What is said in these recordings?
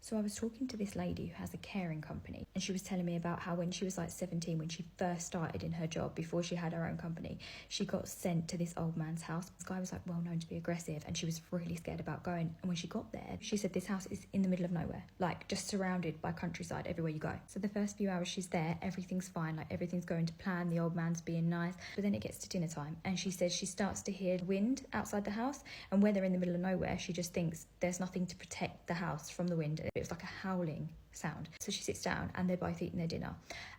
So I was talking to this lady who has a caring company, and she was telling me about how when she was like 17, when she first started in her job, before she had her own company, she got sent to this old man's house. This guy was like well known to be aggressive, and she was really scared about going. And when she got there, she said this house is in the middle of nowhere, like just surrounded by countryside everywhere you go. So the first few hours she's there, everything's fine, like everything's going to plan, the old man's being nice. But then it gets to dinner time, and she says she starts to hear wind outside the house, and where they're in the middle of nowhere, she just thinks there's nothing to protect the house from the wind. It was like a howling sound. So she sits down and they're both eating their dinner,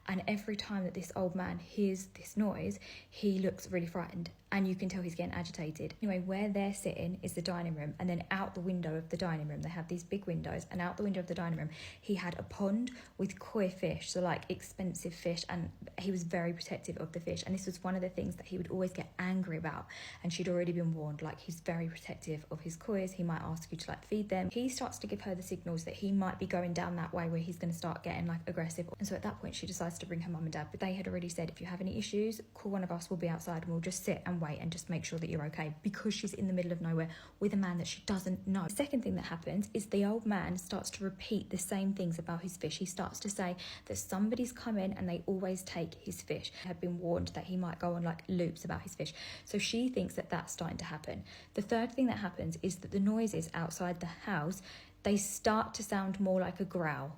and every time that this old man hears this noise, he looks really frightened, and you can tell he's getting agitated. Anyway, where they're sitting is the dining room, and then out the window of the dining room, they have these big windows, and out the window of the dining room he had a pond with koi fish, so like expensive fish, and he was very protective of the fish. And this was one of the things that he would always get angry about, and she'd already been warned, like he's very protective of his kois, he might ask you to like feed them. He starts to give her the signals that he might be going down that way where he's going to start getting like aggressive. And so at that point she decides to bring her mum and dad, but they had already said, if you have any issues, call one of us, we'll be outside and we'll just sit and wait and just make sure that you're okay, because she's in the middle of nowhere with a man that she doesn't know. The second thing that happens is the old man starts to repeat the same things about his fish. He starts to say that somebody's come in and they always take his fish. He had been warned that he might go on like loops about his fish. So she thinks that that's starting to happen. The third thing that happens is that the noises outside the house, they start to sound more like a growl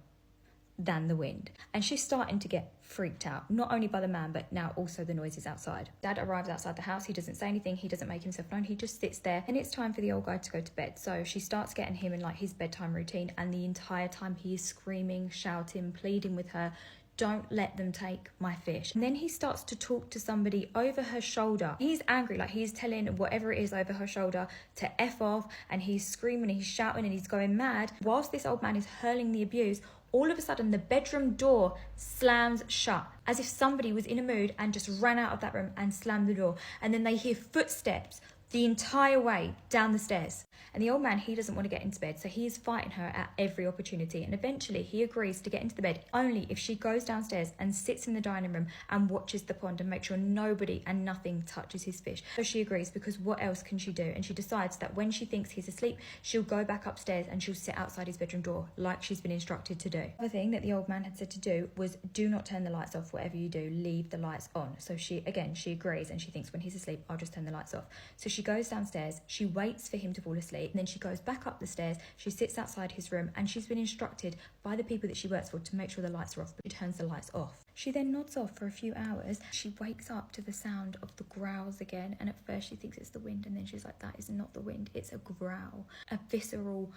than the wind. And she's starting to get freaked out, not only by the man, but now also the noises outside. Dad arrives outside the house. He doesn't say anything. He doesn't make himself known. He just sits there, and it's time for the old guy to go to bed. So she starts getting him in like his bedtime routine, and the entire time he is screaming, shouting, pleading with her, don't let them take my fish. And then he starts to talk to somebody over her shoulder. He's angry, like he's telling whatever it is over her shoulder to F off, and he's screaming and he's shouting and he's going mad. Whilst this old man is hurling the abuse, all of a sudden the bedroom door slams shut, as if somebody was in a mood and just ran out of that room and slammed the door. And then they hear footsteps the entire way down the stairs. And the old man, he doesn't want to get into bed, so he is fighting her at every opportunity. And eventually he agrees to get into the bed only if she goes downstairs and sits in the dining room and watches the pond and makes sure nobody and nothing touches his fish. So she agrees, because what else can she do? And she decides that when she thinks he's asleep, she'll go back upstairs and she'll sit outside his bedroom door like she's been instructed to do. The other thing that the old man had said to do was, do not turn the lights off. Whatever you do, leave the lights on. So she agrees, and she thinks, when he's asleep, I'll just turn the lights off. So she goes downstairs, she waits for him to fall asleep, and then she goes back up the stairs, she sits outside his room, and she's been instructed by the people that she works for to make sure the lights are off, but she turns the lights off. She then nods off for a few hours. She wakes up to the sound of the growls again, and at first she thinks it's the wind, and then she's like, that is not the wind, it's a growl, a visceral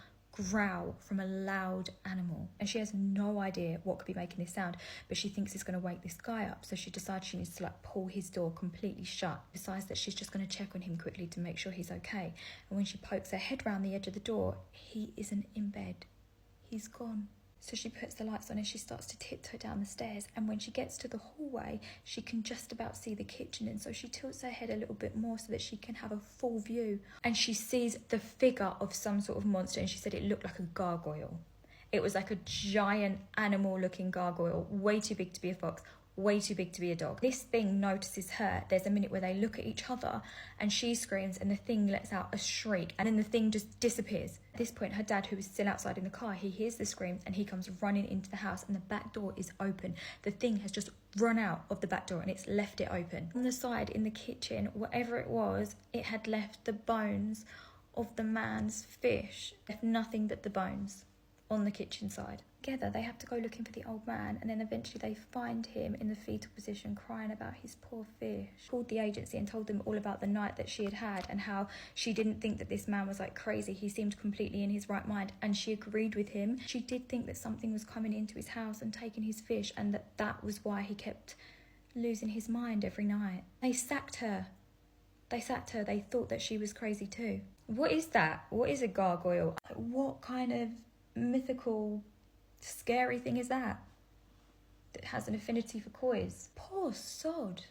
growl from a loud animal. And she has no idea what could be making this sound, but she thinks it's going to wake this guy up. So she decides she needs to like pull his door completely shut. Decides that she's just going to check on him quickly to make sure he's okay. And when she pokes her head round the edge of the door, he isn't in bed. He's gone. So she puts the lights on and she starts to tiptoe down the stairs, and when she gets to the hallway, she can just about see the kitchen, and so she tilts her head a little bit more so that she can have a full view, and she sees the figure of some sort of monster, and she said it looked like a gargoyle. It was like a giant animal looking gargoyle, way too big to be a fox, way too big to be a dog. This thing notices her. There's a minute where they look at each other and she screams and the thing lets out a shriek, and then the thing just disappears. At this point, her dad, who is still outside in the car, he hears the screams and he comes running into the house, and the back door is open. The thing has just run out of the back door and it's left it open. On the side in the kitchen, whatever it was, it had left the bones of the man's fish. Left nothing but the bones on the kitchen side. Together they have to go looking for the old man, and then eventually they find him in the fetal position crying about his poor fish. Called the agency and told them all about the night that she had had, and how she didn't think that this man was like crazy. He seemed completely in his right mind, and she agreed with him. She did think that something was coming into his house and taking his fish, and that was why he kept losing his mind every night. They sacked her. They thought that she was crazy too. What is that? What is a gargoyle? What kind of mythical, scary thing is that has an affinity for kois? Poor sod.